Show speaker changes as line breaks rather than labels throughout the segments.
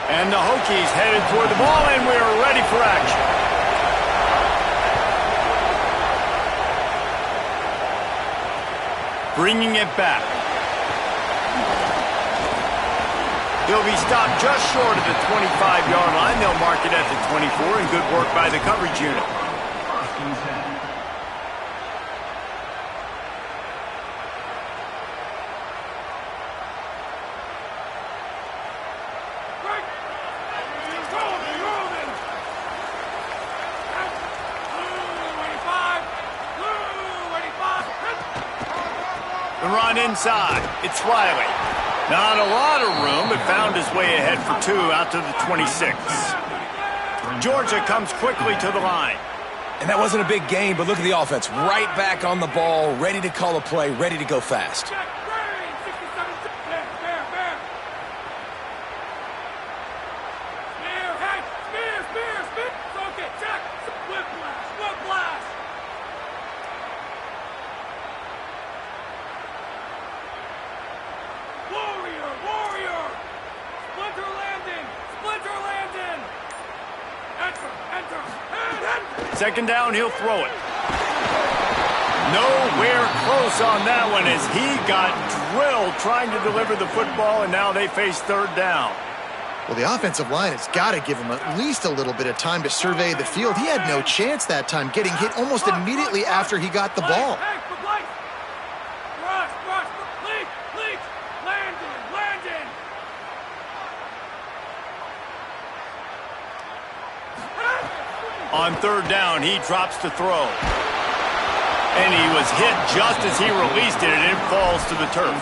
And the Hokies headed toward the ball, and we're ready for action. Bringing it back. He'll be stopped just short of the 25-yard line. They'll mark it at the 24, and good work by the coverage unit. The run inside. It's Wiley. Not a lot of room, but found his way ahead for 2 out to the 26. Georgia comes quickly to the line.
And that wasn't a big gain, but look at the offense. Right back on the ball, ready to call a play, ready to go fast.
Second down, he'll throw it. Nowhere close on that one as he got drilled trying to deliver the football, and now they face third down.
Well, the offensive line has got to give him at least a little bit of time to survey the field. He had no chance that time, getting hit almost immediately after he got the ball.
On third down, he drops to throw. And he was hit just as he released it, and it falls to the turf.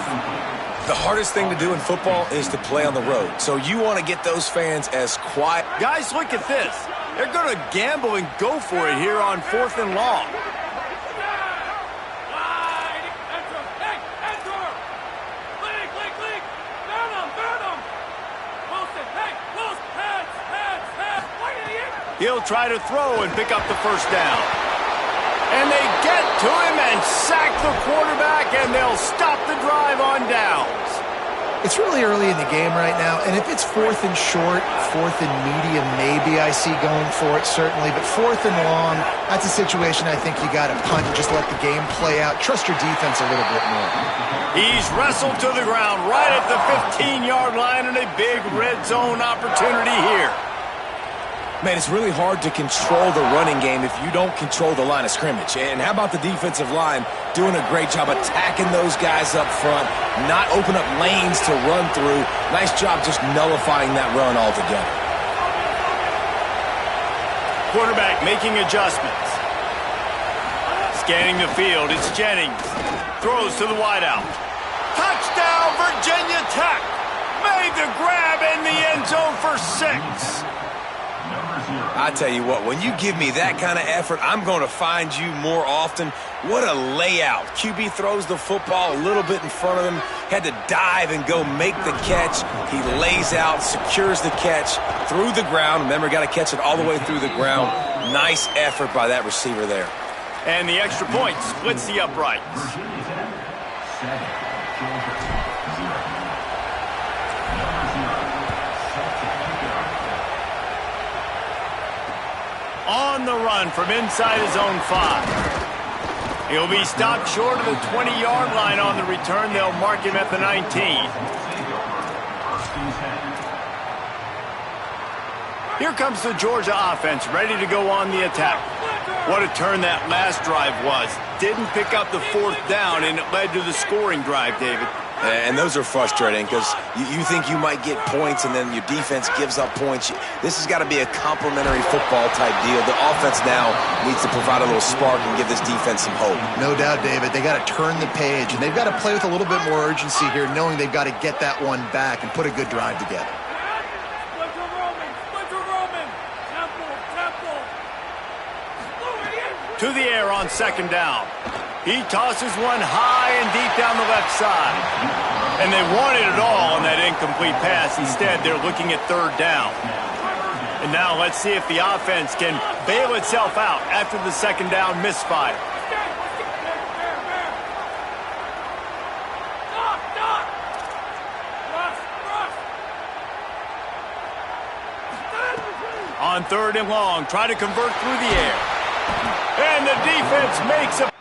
The hardest thing to do in football is to play on the road. So you want to get those fans as quiet.
Guys, look at this. They're going to gamble and go for it here on 4th and long. He'll try to throw and pick up the first down. And they get to him and sack the quarterback, and they'll stop the drive on downs.
It's really early in the game right now, and if it's 4th and short, 4th and medium, maybe I see going for it, certainly. But 4th and long, that's a situation I think you got to punt and just let the game play out. Trust your defense a little bit more.
He's wrestled to the ground right at the 15-yard line, and a big red zone opportunity here.
Man, it's really hard to control the running game if you don't control the line of scrimmage. And how about the defensive line doing a great job attacking those guys up front, not open up lanes to run through. Nice job just nullifying that run altogether.
Quarterback making adjustments. Scanning the field, it's Jennings. Throws to the wideout. Touchdown, Virginia Tech! Made the grab in the end zone for 6.
I tell you what, when you give me that kind of effort, I'm going to find you more often. What a layout. QB throws the football a little bit in front of him, had to dive and go make the catch. He lays out, secures the catch through the ground. Remember, got to catch it all the way through the ground. Nice effort by that receiver there.
And the extra point splits the uprights. On the run from inside his own 5. He'll be stopped short of the 20-yard line on the return. They'll mark him at the 19. Here comes the Georgia offense, ready to go on the attack. What a turn that last drive was. Didn't pick up the 4th down, and it led to the scoring drive, David.
And those are frustrating because you think you might get points and then your defense gives up points. This has got to be a complementary football type deal. The offense now needs to provide a little spark and give this defense some hope.
No doubt, David. They got to turn the page, and they've got to play with a little bit more urgency here, knowing they've got to get that one back and put a good drive together.
To the air on second down. He tosses one high and deep down the left side. And they wanted it all on that incomplete pass. Instead, they're looking at third down. And now let's see if the offense can bail itself out after the second down misfire. On 3rd and long, try to convert through the air. And the defense makes a...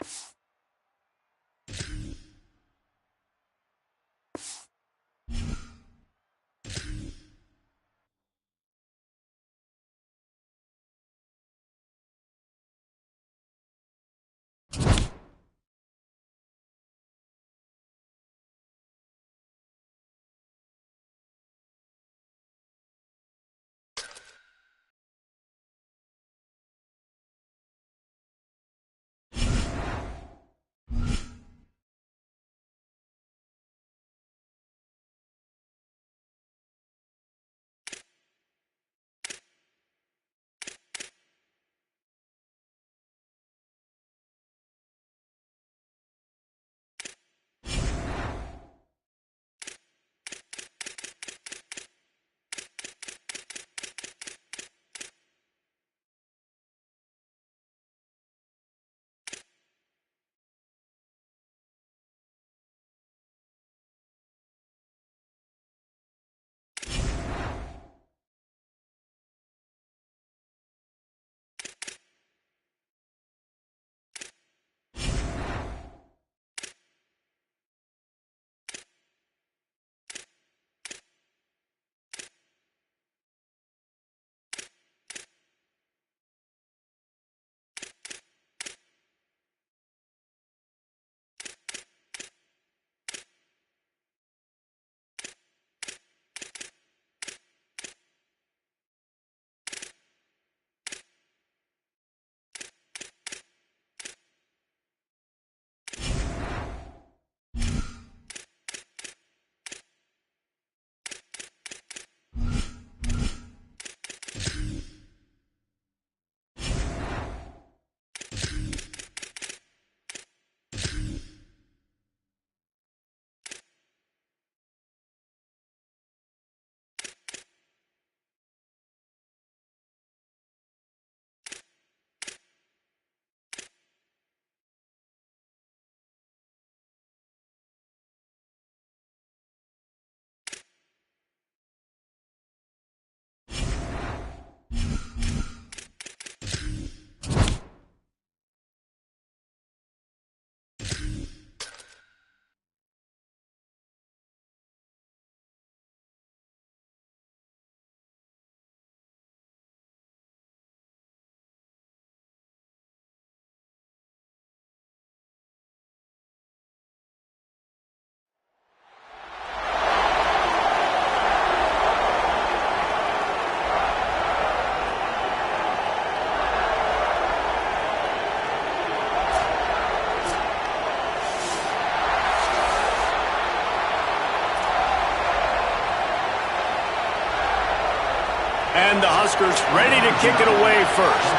And the Huskers ready to kick it away first.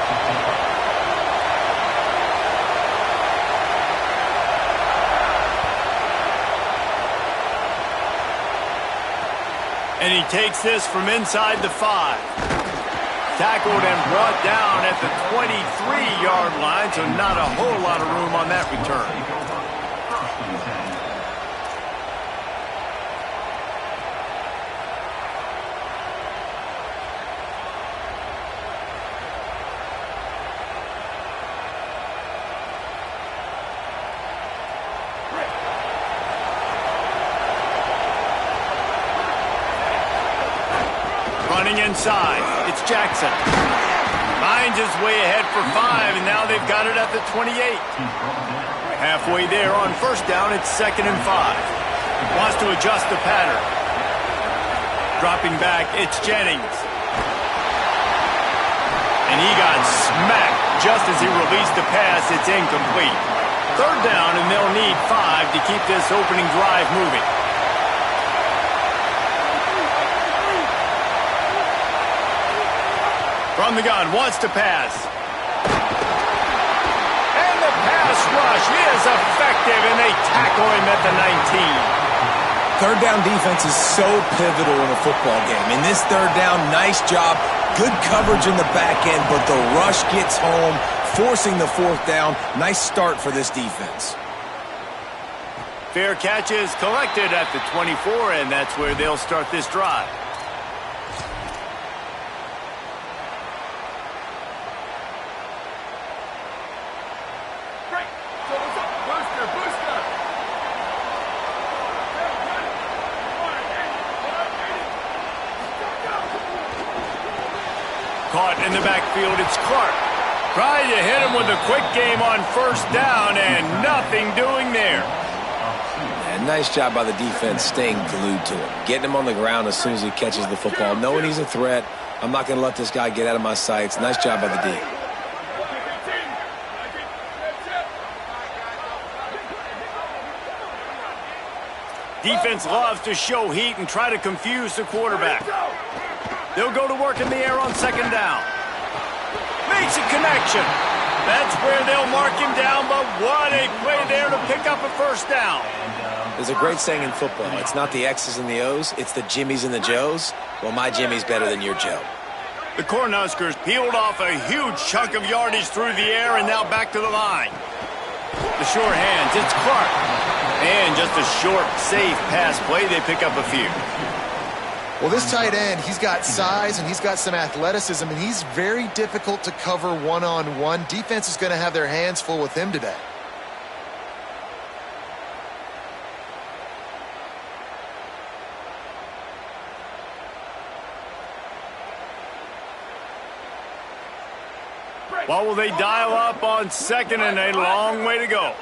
And he takes this from inside the 5. Tackled and brought down at the 23-yard line, so not a whole lot of room on that return. Running inside, it's Jackson. Finds his way ahead for 5, and now they've got it at the 28. Halfway there on 1st down, it's 2nd and 5. Wants to adjust the pattern. Dropping back, it's Jennings. And he got smacked just as he released the pass. It's incomplete. 3rd down, and they'll need 5 to keep this opening drive moving. From the gun, wants to pass. And the pass rush is effective, and they tackle him at the 19.
3rd down defense is so pivotal in a football game. In this 3rd down, nice job. Good coverage in the back end, but the rush gets home, forcing the 4th down. Nice start for this defense.
Fair catch is collected at the 24, and that's where they'll start this drive. Caught in the backfield, it's Clark. Trying to hit him with a quick game on first down, and nothing doing there.
And nice job by the defense staying glued to him. Getting him on the ground as soon as he catches the football. Knowing he's a threat, I'm not going to let this guy get out of my sights. Nice job by the D.
Defense loves to show heat and try to confuse the quarterback. They'll go to work in the air on second down. Makes a connection. That's where they'll mark him down, but what a play there to pick up a first down.
There's a great saying in football. It's not the X's and the O's, it's the Jimmies and the Joes. Well, my Jimmy's better than your Joe.
The Cornhuskers peeled off a huge chunk of yardage through the air and now back to the line. The short hands, it's Clark. And just a short, safe pass play, they pick up a few.
Well, this tight end, he's got size and he's got some athleticism, and he's very difficult to cover one-on-one. Defense is going to have their hands full with him today.
What will they dial up on second, and a long way to go?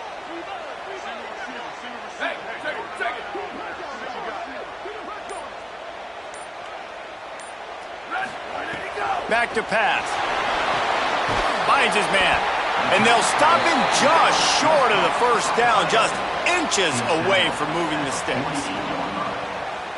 Back to pass. Finds his man. And they'll stop him just short of the first down, just inches away from moving the sticks.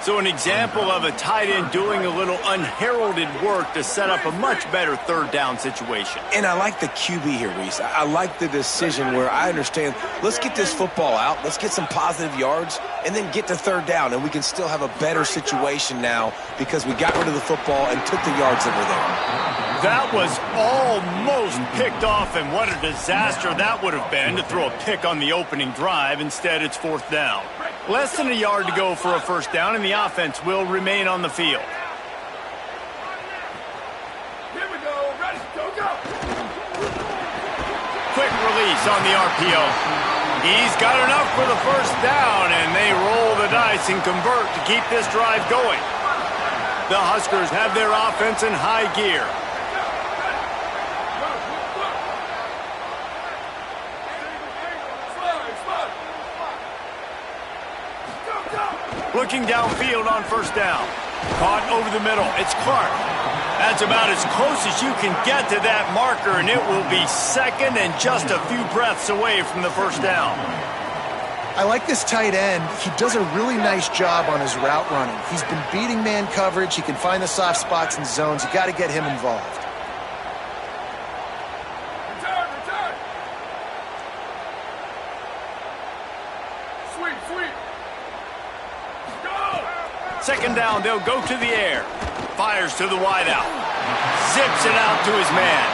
So an example of a tight end doing a little unheralded work to set up a much better third down situation.
And I like the QB here, Reese. I like the decision where I understand, let's get this football out, let's get some positive yards, and then get to third down, and we can still have a better situation now because we got rid of the football and took the yards that were there.
That was almost picked off, and what a disaster that would have been to throw a pick on the opening drive. Instead, it's fourth down. Less than a yard to go for a first down, and the offense will remain on the field.
Here we go. Ready, go.
Quick release on the RPO. He's got enough for the first down, and they roll the dice and convert to keep this drive going. The Huskers have their offense in high gear. Looking downfield on first down. Caught over the middle. It's Clark. That's about as close as you can get to that marker, and it will be second and just a few breaths away from the first down.
I like this tight end. He does a really nice job on his route running. He's been beating man coverage. He can find the soft spots and zones. You got to get him involved.
Return. Sweep.
Second down, they'll go to the air. Fires to the wideout. Zips it out to his man.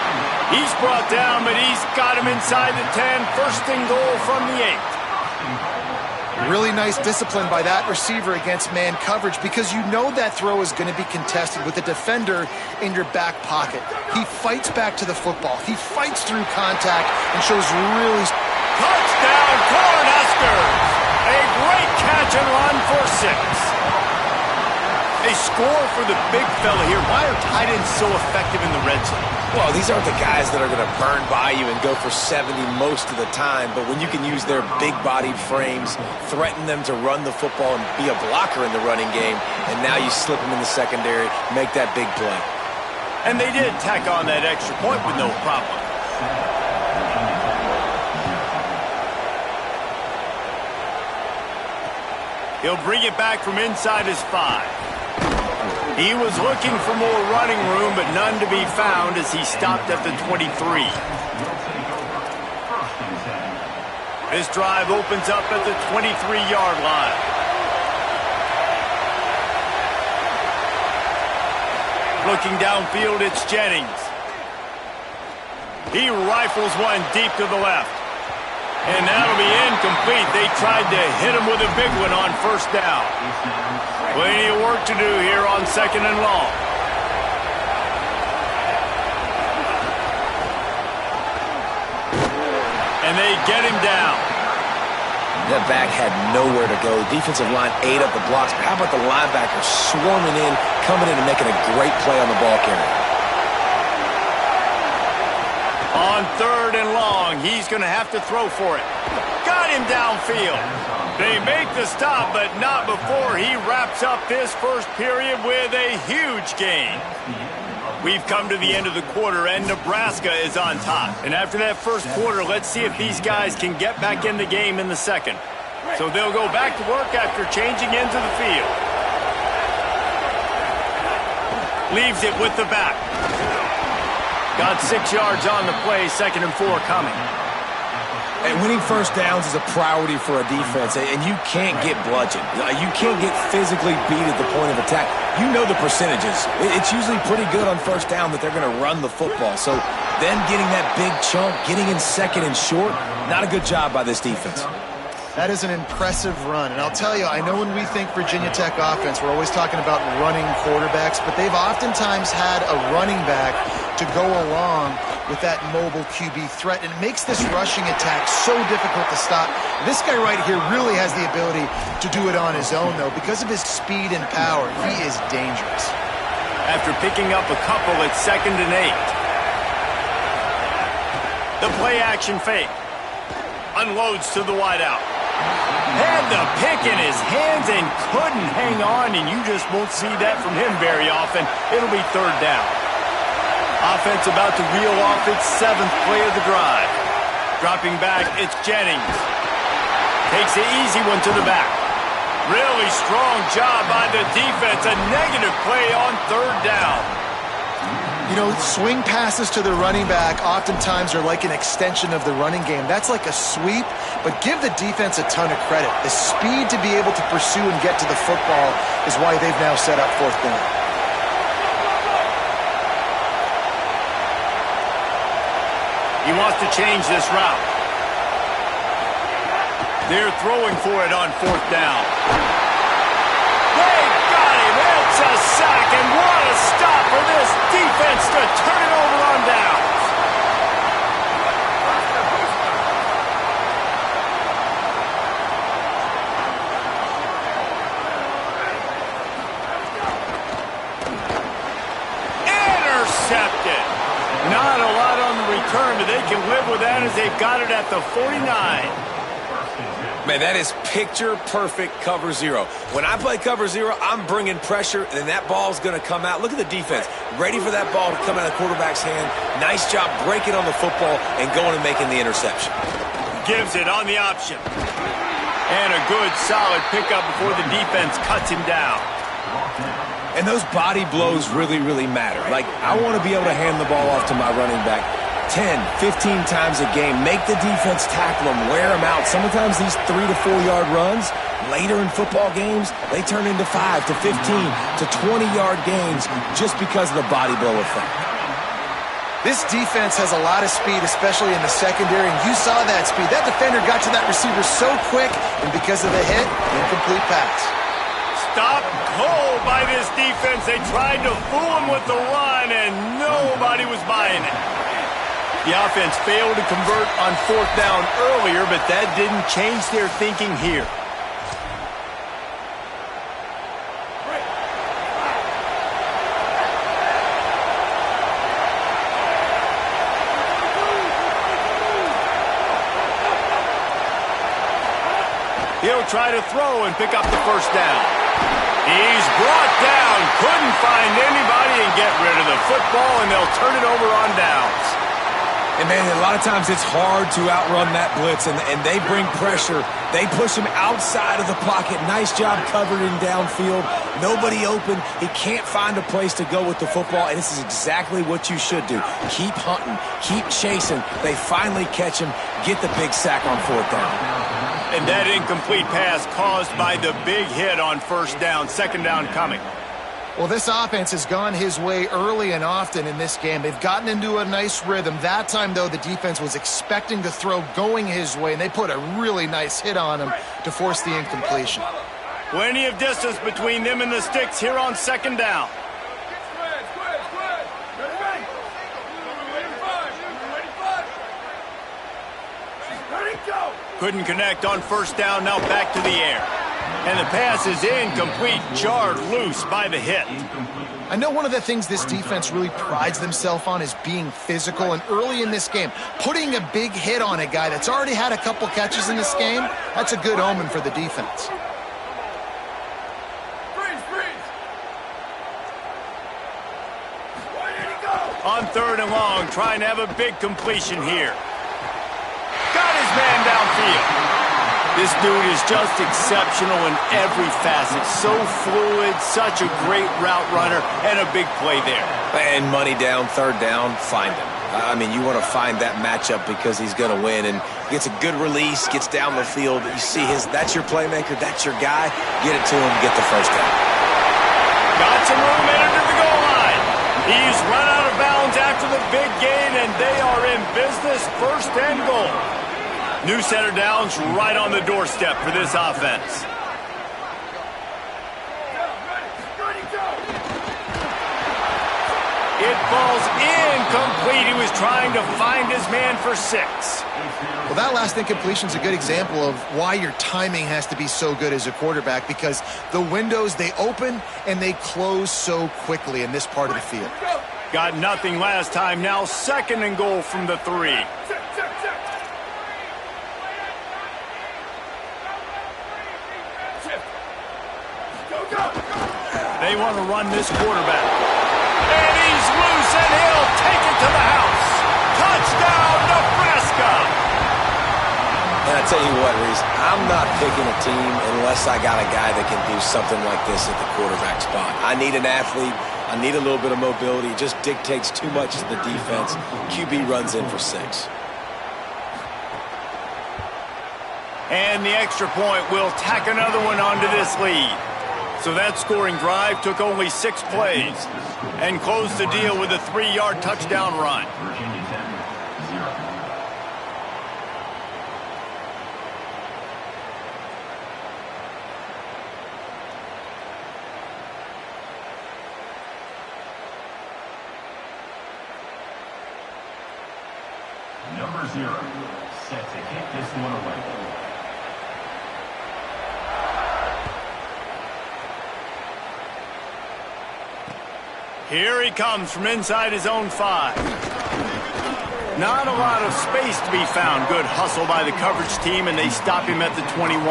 He's brought down, but he's got him inside the 10. First and goal from the 8.
Really nice discipline by that receiver against man coverage, because you know that throw is going to be contested with a defender in your back pocket. He fights back to the football. He fights through contact and shows really...
Touchdown, Cornhuskers! A great catch and run for 6. A score for the big fella here. Why are tight ends so effective in the red zone?
Well, these aren't the guys that are going to burn by you and go for 70 most of the time, but when you can use their big-bodied frames, threaten them to run the football and be a blocker in the running game, and now you slip them in the secondary, make that big play.
And they did tack on that extra point with no problem. He'll bring it back from inside his 5. He was looking for more running room, but none to be found as he stopped at the 23. This drive opens up at the 23-yard line. Looking downfield, it's Jennings. He rifles one deep to the left. And that'll be incomplete. They tried to hit him with a big one on first down. Plenty of work to do here on second and long. And they get him down.
That back had nowhere to go. Defensive line ate up the blocks. But how about the linebacker swarming in, coming in and making a great play on the ball carrier?
On 3rd and long, he's going to have to throw for it. Got him downfield. They make the stop, but not before he wraps up this first period with a huge gain. We've come to the end of the quarter, and Nebraska is on top. And after that first quarter, let's see if these guys can get back in the game in the second. So they'll go back to work after changing into the field. Leaves it with the back. Got 6 yards on the play, 2nd and 4 coming.
And winning first downs is a priority for a defense, and you can't get bludgeoned. You can't get physically beat at the point of attack. You know the percentages. It's usually pretty good on first down that they're going to run the football. So then getting that big chunk, getting in 2nd and short, not a good job by this defense.
That is an impressive run. And I'll tell you, I know when we think Virginia Tech offense, we're always talking about running quarterbacks, but they've oftentimes had a running back to go along with that mobile QB threat. And it makes this rushing attack so difficult to stop. This guy right here really has the ability to do it on his own, though. Because of his speed and power, he is dangerous.
After picking up a couple at 2nd and 8. The play action fake. Unloads to the wideout. Had the pick in his hands and couldn't hang on, and you just won't see that from him very often. It'll be 3rd down. Offense about to reel off its 7th play of the drive. Dropping back, it's Jennings. Takes the easy one to the back. Really strong job by the defense. A negative play on 3rd down.
You know, swing passes to the running back oftentimes are like an extension of the running game. That's like a sweep, but give the defense a ton of credit. The speed to be able to pursue and get to the football is why they've now set up 4th down.
He wants to change this route. They're throwing for it on 4th down. They got him. It's a sack, and what a stop for this defense to turn it over on downs. Intercepted. Not a lot on the return, but they can live with that as they've got it at the 49.
Man, that is picture-perfect cover 0. When I play cover 0, I'm bringing pressure, and that ball's going to come out. Look at the defense. Ready for that ball to come out of the quarterback's hand. Nice job breaking on the football and going and making the interception.
Gives it on the option. And a good, solid pickup before the defense cuts him down.
And those body blows really, really matter. Like, I want to be able to hand the ball off to my running back 10, 15 times a game. Make the defense tackle them, wear them out. Sometimes these 3 to 4 yard runs, later in football games, they turn into 5 to 15 to 20 yard gains just because of the body blow effect.
This defense has a lot of speed, especially in the secondary, and you saw that speed. That defender got to that receiver so quick, and because of the hit, incomplete pass.
Stop cold by this defense. They tried to fool him with the run, and nobody was buying it. The offense failed to convert on 4th down earlier, but that didn't change their thinking here. He'll try to throw and pick up the 1st down. He's brought down, couldn't find anybody and get rid of the football, and they'll turn it over on downs.
And, man, a lot of times it's hard to outrun that blitz, and they bring pressure. They push him outside of the pocket. Nice job covering downfield. Nobody open. He can't find a place to go with the football, and this is exactly what you should do. Keep hunting. Keep chasing. They finally catch him, get the big sack on 4th down.
And that incomplete pass caused by the big hit on 1st down. 2nd down coming.
Well, this offense has gone his way early and often in this game. They've gotten into a nice rhythm. That time, though, the defense was expecting to throw going his way, and they put a really nice hit on him to force the incompletion.
Plenty of distance between them and the sticks here on 2nd down. Couldn't connect on 1st down, now back to the air. And the pass is incomplete, jarred loose by the hit.
I know one of the things this defense really prides themselves on is being physical, and early in this game, putting a big hit on a guy that's already had a couple catches in this game, that's a good omen for the defense.
On 3rd and long, trying to have a big completion here. Got his man downfield. This dude is just exceptional in every facet. So fluid, such a great route runner, and a big play there.
And money down, 3rd down, find him. I mean, you want to find that matchup because he's going to win, and gets a good release, gets down the field. You see that's your playmaker, that's your guy. Get it to him, get the 1st down.
Got some room entered to the goal line. He's run out of bounds after the big gain, and they are in business, 1st and goal. New set of downs right on the doorstep for this offense. It falls incomplete. He was trying to find his man for 6.
Well, that last incompletion is a good example of why your timing has to be so good as a quarterback, because the windows, they open and they close so quickly in this part of the field.
Got nothing last time. Now 2nd and goal from the 3. They want to run this quarterback. And he's loose, and he'll take it to the house. Touchdown, Nebraska!
And I tell you what, Reese, I'm not picking a team unless I got a guy that can do something like this at the quarterback spot. I need an athlete. I need a little bit of mobility. It just dictates too much to the defense. QB runs in for 6.
And the extra point will tack another one onto this lead. So that scoring drive took only 6 plays and closed the deal with a 3-yard touchdown run.
Number 0, set to kick this one away.
Here he comes from inside his own 5. Not a lot of space to be found. Good hustle by the coverage team, and they stop him at the 21.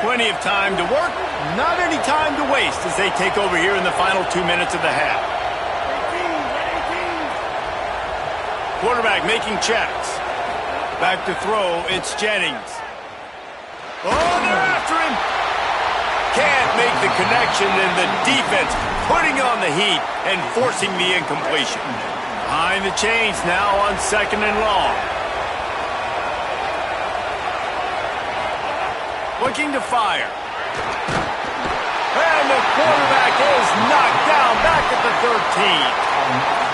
Plenty of time to work, not any time to waste as they take over here in the final 2 minutes of the half. Quarterback making checks. Back to throw, it's Jennings. Oh, they're after him. Can't make the connection, and the defense putting on the heat and forcing the incompletion. Behind the chains now on 2nd and long. Looking to fire. And the quarterback is knocked down back at the 13.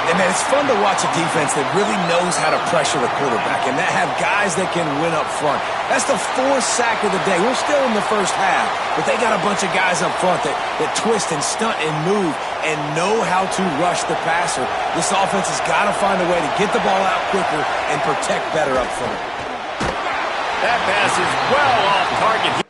And, man, it's fun to watch a defense that really knows how to pressure the quarterback and that have guys that can win up front. That's the 4th sack of the day. We're still in the first half, but they got a bunch of guys up front that twist and stunt and move and know how to rush the passer. This offense has got to find a way to get the ball out quicker and protect better up front.
That pass is well off target.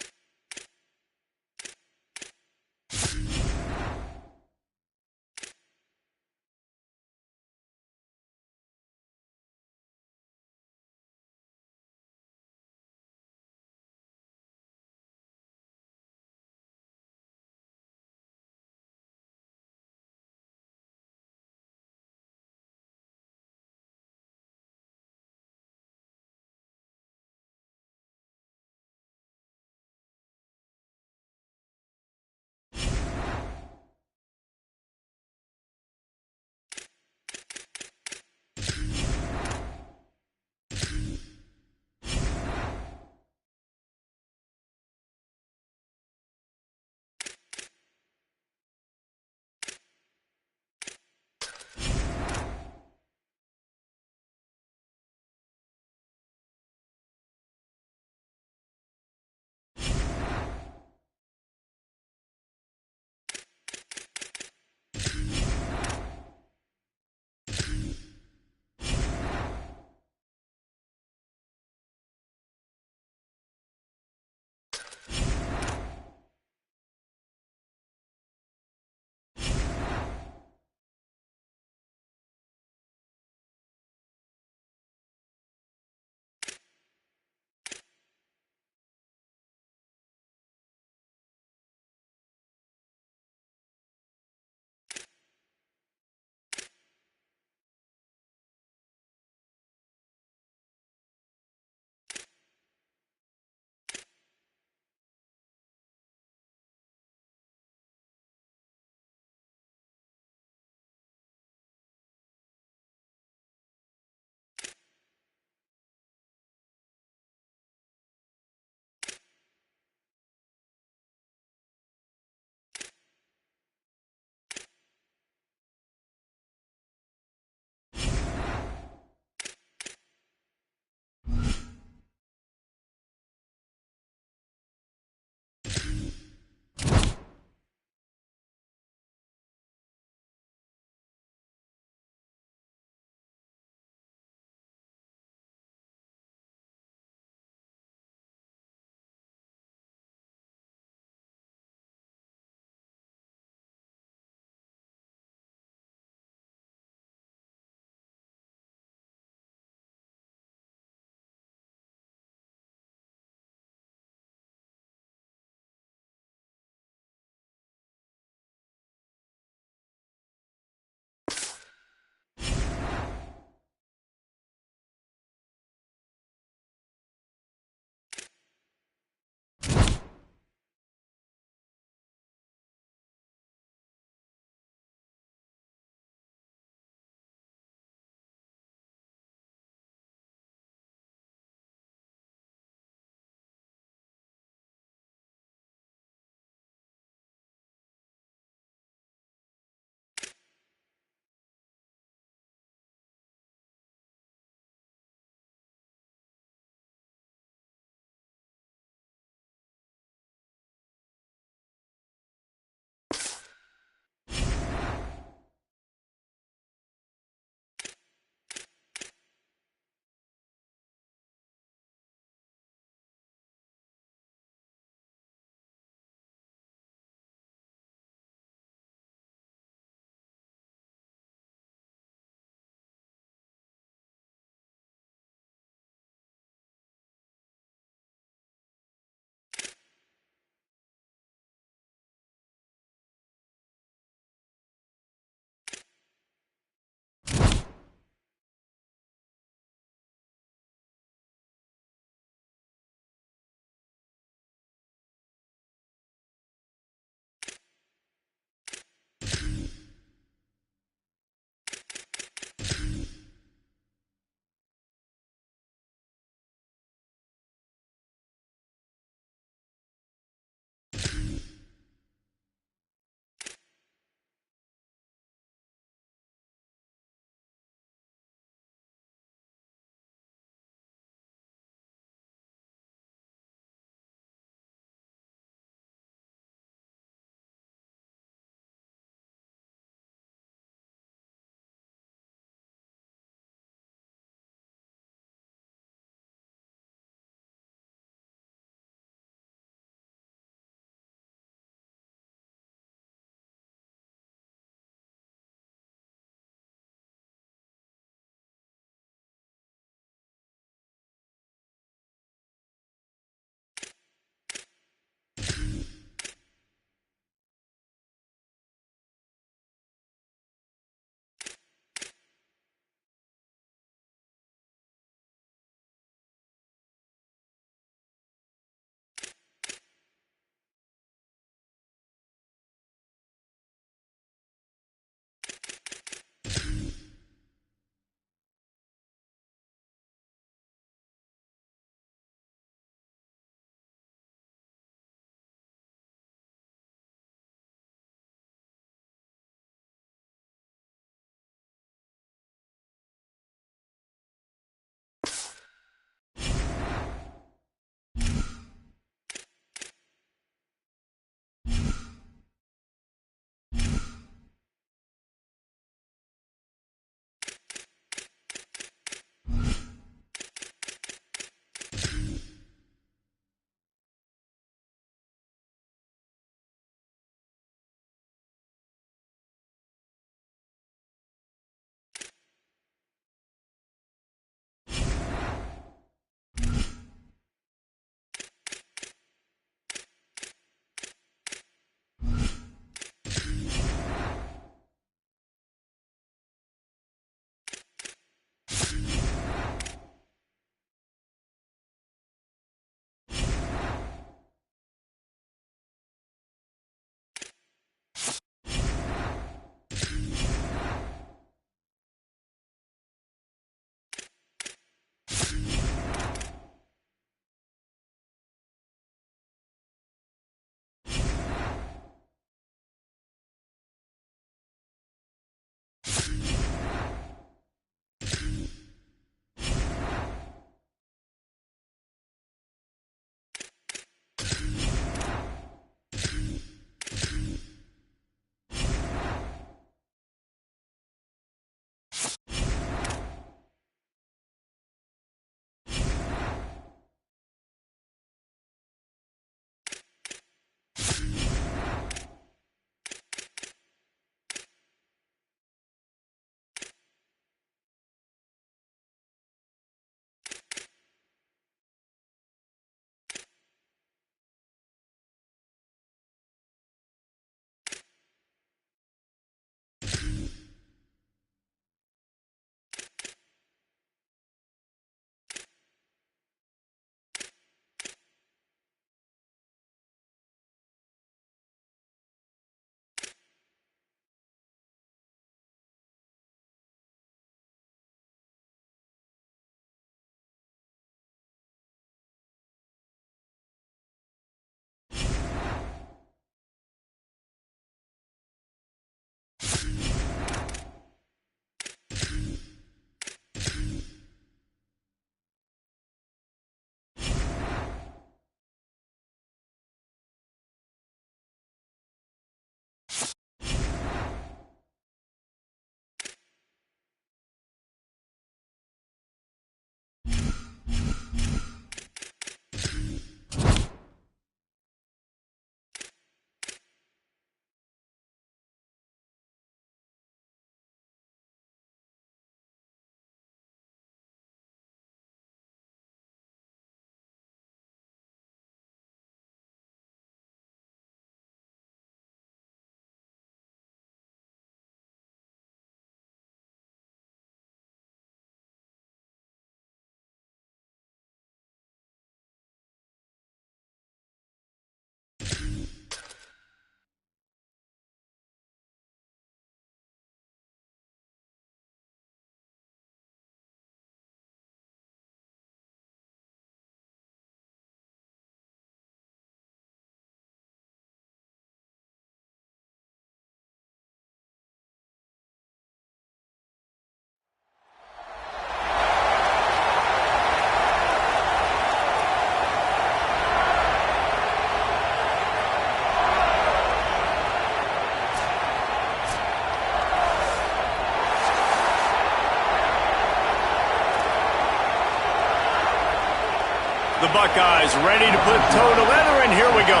The Buckeyes ready to put toe to leather, and here we go.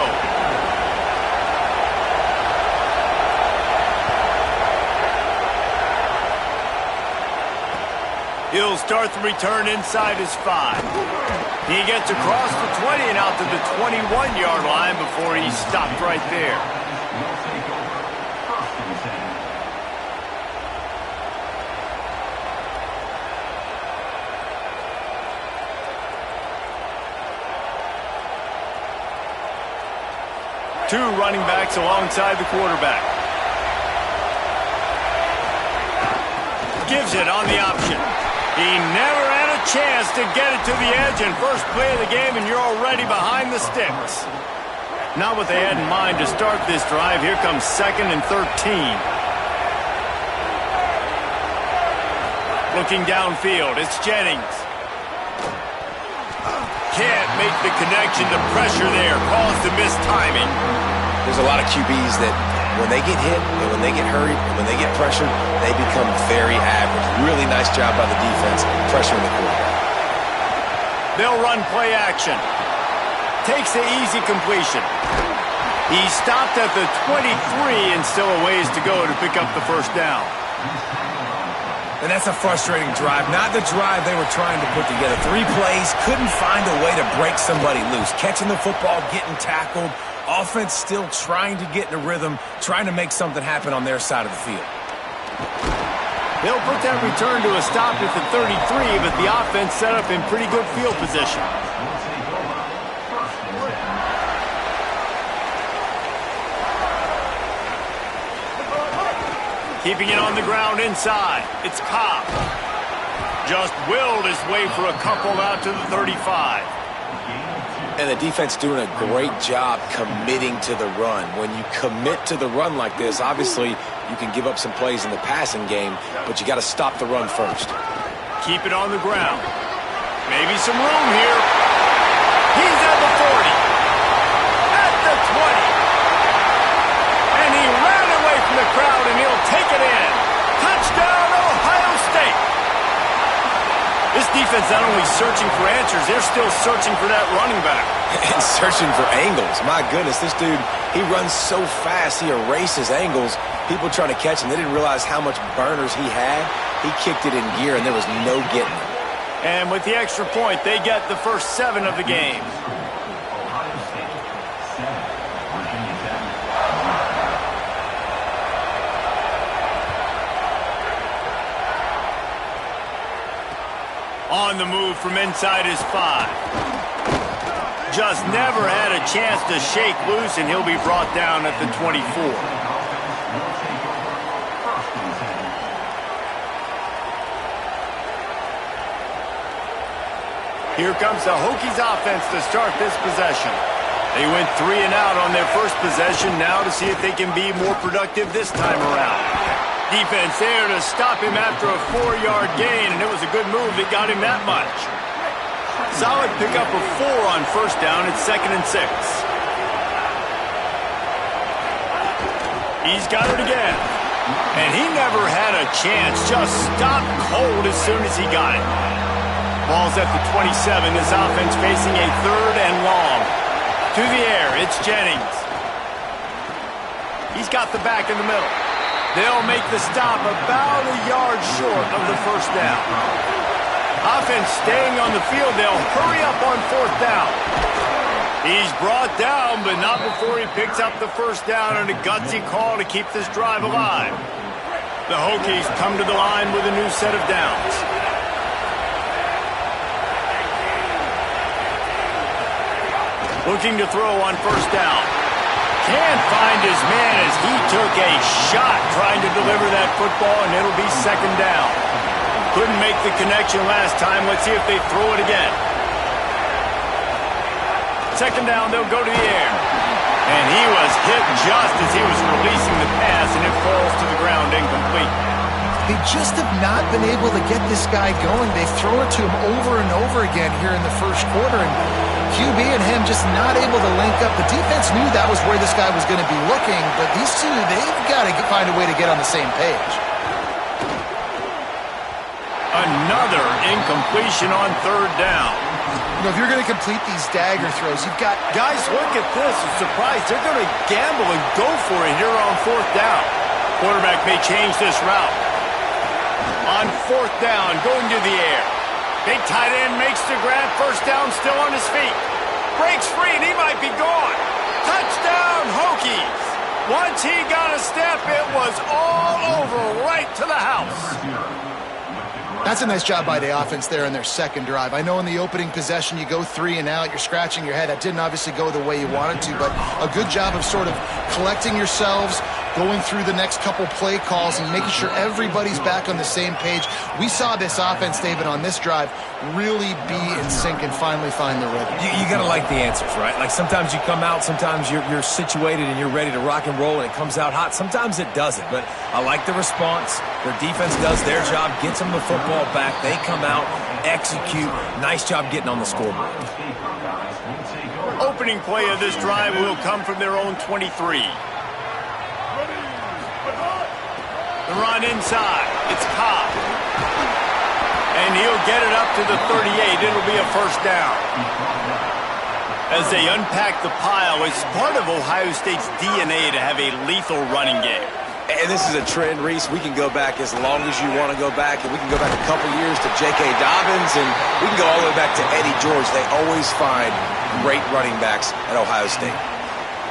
He'll start the return inside his 5. He gets across the 20 and out to the 21-yard line before he's stopped right there. Two running backs alongside the quarterback. Gives it on the option. He never had a chance to get it to the edge, and first play of the game, and you're already behind the sticks. Not what they had in mind to start this drive. Here comes 2nd and 13. Looking downfield, it's Jennings. Can't make the connection. The pressure there caused the missed timing.
There's a lot of QBs that when they get hit and when they get hurried and when they get pressured, they become very average. Really nice job by the defense pressuring the quarterback.
They'll run play action. Takes the easy completion. He stopped at the 23 and still a ways to go to pick up the first down.
And that's a frustrating drive. Not the drive they were trying to put together. 3 plays, couldn't find a way to break somebody loose. Catching the football, getting tackled. Offense still trying to get in a rhythm, trying to make something happen on their side of the field.
They'll put that return to a stop at the 33, but the offense set up in pretty good field position. Keeping it on the ground inside. It's Cobb. Just willed his way for a couple out to the 35.
And the defense doing a great job committing to the run. When you commit to the run like this, obviously you can give up some plays in the passing game, but you got to stop the run first.
Keep it on the ground. Maybe some room here. He's at the 40. At the 20. And he ran away from the crowd, and he'll take it in. Touchdown, Ohio State. This defense not only searching for answers, they're still searching for that running back.
And searching for angles. My goodness, this dude, he runs so fast, he erases angles. People trying to catch him, they didn't realize how much burners he had. He kicked it in gear, and there was no getting him.
And with the extra point, they get the first 7 of the game.
Ohio State 7, Virginia Tech.
On the move from inside his 5. Just never had a chance to shake loose, and he'll be brought down at the 24. Here comes the Hokies offense to start this possession. They went 3 and out on their first possession, now to see if they can be more productive this time around. Defense there to stop him after a 4-yard gain, and it was a good move that got him that much. Solid pickup of 4 on first down. It's 2nd and 6. He's got it again. And he never had a chance. Just stopped cold as soon as he got it. Ball's at the 27. This offense facing a 3rd and long. To the air, it's Jennings. He's got the back in the middle. They'll make the stop about a yard short of the first down. Offense staying on the field. They'll hurry up on 4th down. He's brought down, but not before he picks up the first down, and a gutsy call to keep this drive alive. The Hokies come to the line with a new set of downs. Looking to throw on first down. Can't find his man as he took a shot trying to deliver that football, and it'll be 2nd down. Couldn't make the connection last time. Let's see if they throw it again. 2nd down, they'll go to the air. And he was hit just as he was releasing the pass, and it falls to the ground incomplete.
They just have not been able to get this guy going. They've thrown it to him over and over again here in the first quarter, and QB and him just not able to link up. The defense knew that was where this guy was going to be looking, but these two, they've got to find a way to get on the same page.
Another incompletion on 3rd down.
You know, if you're going to complete these dagger throws, you've got...
Guys, look at this. I'm surprised. They're going to gamble and go for it here on 4th down. Quarterback may change this route. On 4th down, going to the air. Big tight end makes the grab. First down, still on his feet. Breaks free, and he might be gone. Touchdown, Hokies. Once he got a step, it was all over right to the house.
That's a nice job by the offense there in their second drive. I know in the opening possession you go 3 and out, you're scratching your head. That didn't obviously go the way you wanted to, but a good job of sort of collecting yourselves, going through the next couple play calls and making sure everybody's back on the same page. We saw this offense, David, on this drive really be in sync and finally find the rhythm.
You got to like the answers, right? Like sometimes you come out, sometimes you're situated and you're ready to rock and roll and it comes out hot. Sometimes it doesn't, but I like the response. Their defense does their job, gets them the football back. They come out, execute. Nice job getting on the scoreboard.
Opening play of this drive will come from their own 23. The run inside. It's Cobb. And he'll get it up to the 38. It'll be a first down. As they unpack the pile, it's part of Ohio State's DNA to have a lethal running game.
And this is a trend, Reese. We can go back as long as you want to go back, and we can go back a couple years to J.K. Dobbins, and we can go all the way back to Eddie George. They always find great running backs at Ohio State.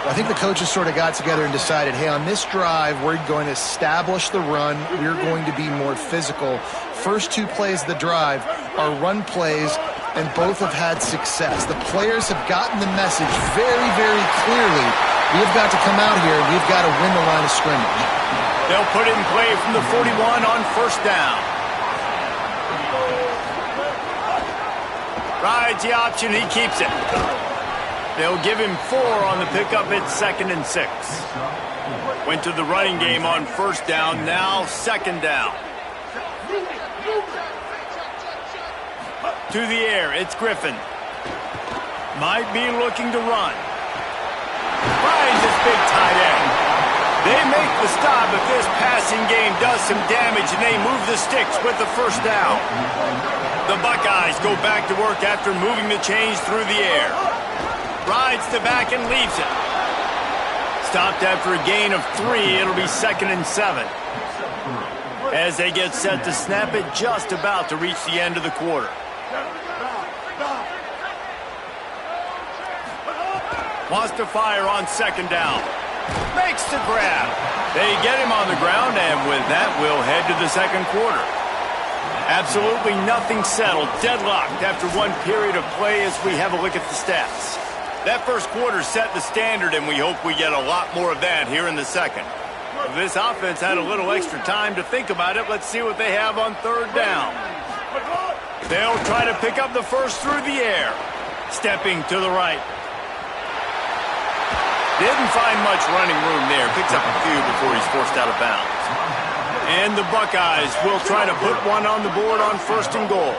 I think the coaches sort of got together and decided, hey, on this drive, we're going to establish the run. We're going to be more physical. First 2 plays of the drive are run plays, and both have had success. The players have gotten the message very, very clearly. We've got to come out here, and we've got to win the line of scrimmage.
They'll put it in play from the 41 on first down. Rides the option, he keeps it. They'll give him 4 on the pickup at 2nd and 6. Went to the running game on 1st down, now 2nd down. To the air, it's Griffin. Might be looking to run. Finds his big tight end. They make the stop if this passing game does some damage, and they move the sticks with the 1st down. The Buckeyes go back to work after moving the chains through the air. Rides to back and leaves it. Stopped after a gain of 3, it'll be 2nd and 7. As they get set to snap it, just about to reach the end of the quarter. Wants to fire on 2nd down. Makes the grab. They get him on the ground, and with that, we'll head to the 2nd quarter. Absolutely nothing settled, deadlocked after one period of play as we have a look at the stats. That 1st quarter set the standard, and we hope we get a lot more of that here in the 2nd. If this offense had a little extra time to think about it, let's see what they have on 3rd down. They'll try to pick up the 1st through the air. Stepping to the right. Didn't find much running room there. Picks up a few before he's forced out of bounds. And the Buckeyes will try to put one on the board on 1st and goal.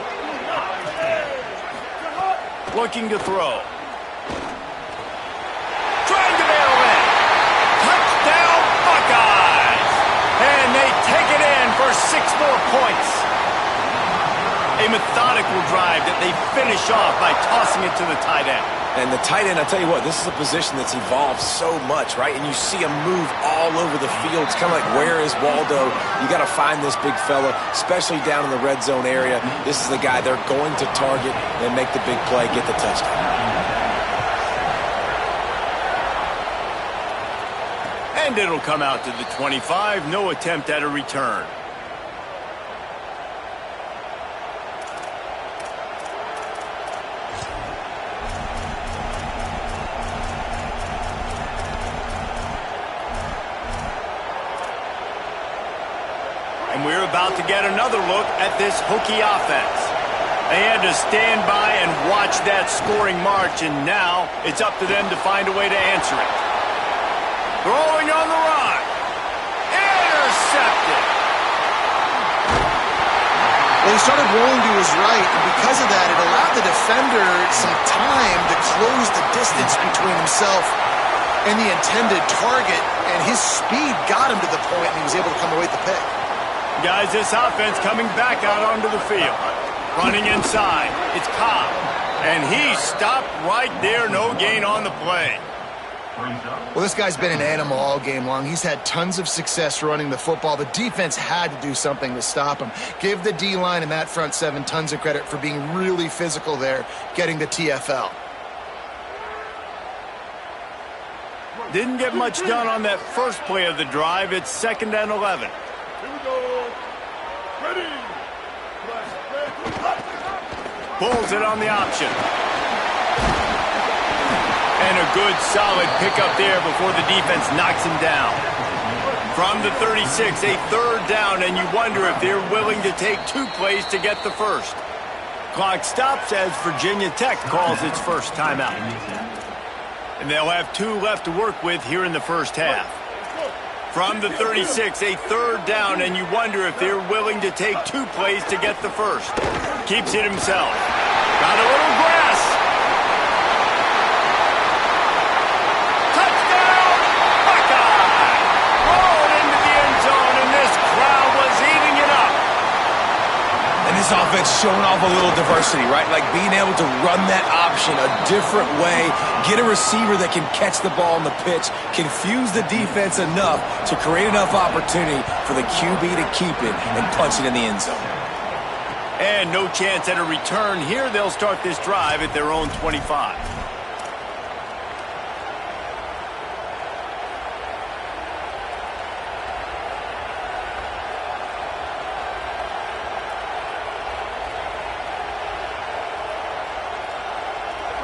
Looking to throw. Trying to barrel in. Touchdown Buckeyes! And they take it in for 6 more points. A methodical drive that they finish off by tossing it to the tight end.
And the tight end, I'll tell you what, this is a position that's evolved so much, right? And you see him move all over the field. It's kind of like, where is Waldo? You got to find this big fella, especially down in the red zone area. This is the guy they're going to target and make the big play, get the touchdown.
And it'll come out to the 25. No attempt at a return. And we're about to get another look at this Hokie offense. They had to stand by and watch that scoring march, and now it's up to them to find a way to answer it. Throwing on the run. Intercepted.
Well, he started rolling to his right, and because of that, it allowed the defender some time to close the distance between himself and the intended target, and his speed got him to the point, and he was able to come away with the pick.
Guys, this offense coming back out onto the field. Running inside. It's Cobb. And he stopped right there. No gain on the play.
Well, this guy's been an animal all game long. He's had tons of success running the football. The defense had to do something to stop him. Give the D-line and that front 7 tons of credit for being really physical there, getting the TFL.
Didn't get much done on that first play of the drive. It's 2nd and 11.
Here we go. Ready.
Pulls it on the option. And a good, solid pickup there before the defense knocks him down. From the 36, a 3rd down, and you wonder if they're willing to take 2 plays to get the 1st. Clock stops as Virginia Tech calls its first timeout. And they'll have 2 left to work with here in the first half. From the 36, a 3rd down, and you wonder if they're willing to take 2 plays to get the 1st. Keeps it himself. Got a little grass. Touchdown, Buckeye! Rolled into the end zone, and this crowd was eating it up.
And this offense showing off a little diversity, right? Like being able to run that option a different way, get a receiver that can catch the ball on the pitch, confuse the defense enough to create enough opportunity for the QB to keep it and punch it in the end zone.
And no chance at a return here. They'll start this drive at their own 25.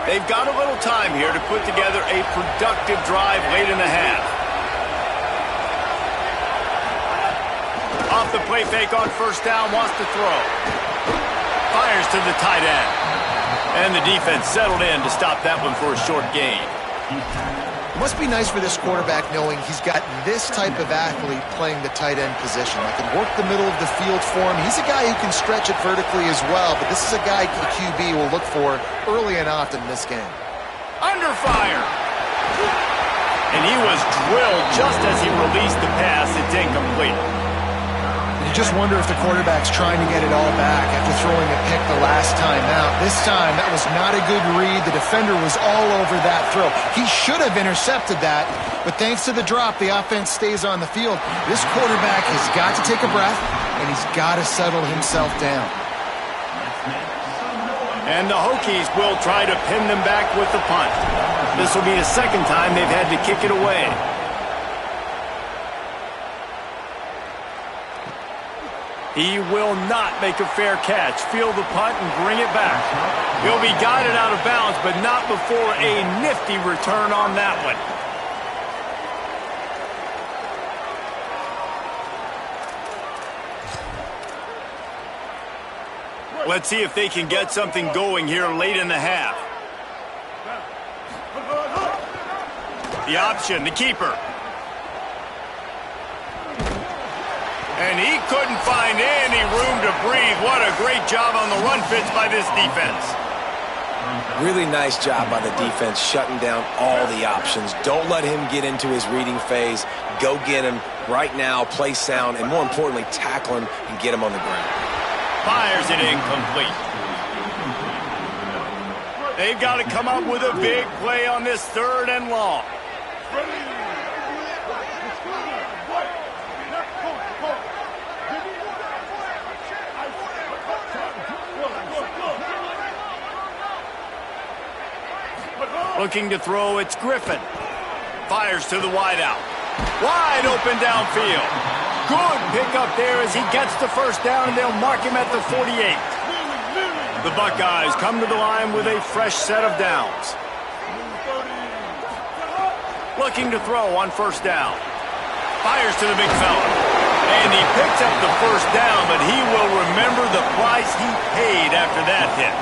They've got a little time here to put together a productive drive late in the half. Off the play fake on 1st down, wants to throw. Fires to the tight end. And the defense settled in to stop that one for a short gain.
It must be nice for this quarterback knowing he's got this type of athlete playing the tight end position. That can work the middle of the field for him. He's a guy who can stretch it vertically as well, but this is a guy the QB will look for early and often in this game.
Under fire. And he was drilled just as he released the pass. It's incomplete.
You just wonder if the quarterback's trying to get it all back after throwing a pick the last time out. This time, that was not a good read. The defender was all over that throw. He should have intercepted that, but thanks to the drop, the offense stays on the field. This quarterback has got to take a breath, and he's got to settle himself down.
And the Hokies will try to pin them back with the punt. This will be the second time they've had to kick it away. He will not make a fair catch. Field the punt and bring it back. He'll be guided out of bounds, but not before a nifty return on that one. Let's see if they can get something going here late in the half. The option, the keeper. And he couldn't find any room to breathe. What a great job on the run fits by this defense.
Really nice job by the defense shutting down all the options. Don't let him get into his reading phase. Go get him right now, play sound, and more importantly, tackle him and get him on the ground.
Fires it incomplete. They've got to come up with a big play on this 3rd and long. Looking to throw, it's Griffin. Fires to the wideout. Wide open downfield. Good pickup there as he gets the first down, and they'll mark him at the 48. The Buckeyes come to the line with a fresh set of downs. Looking to throw on 1st down. Fires to the big fella. And he picks up the 1st down, but he will remember the price he paid after that hit.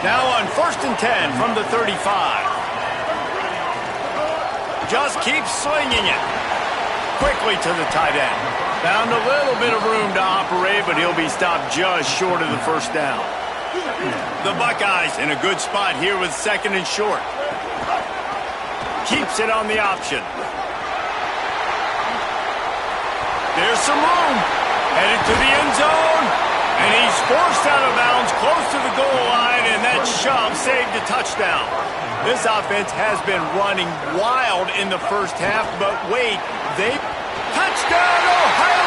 Now on 1st and 10 from the 35. Just keeps slinging it. Quickly to the tight end. Found a little bit of room to operate, but he'll be stopped just short of the 1st down. The Buckeyes in a good spot here with 2nd and short. Keeps it on the option. There's some room. Headed to the end zone. And he's forced out of bounds close to the goal line, and that shove saved a touchdown. This offense has been running wild in the 1st half, but wait, touchdown Ohio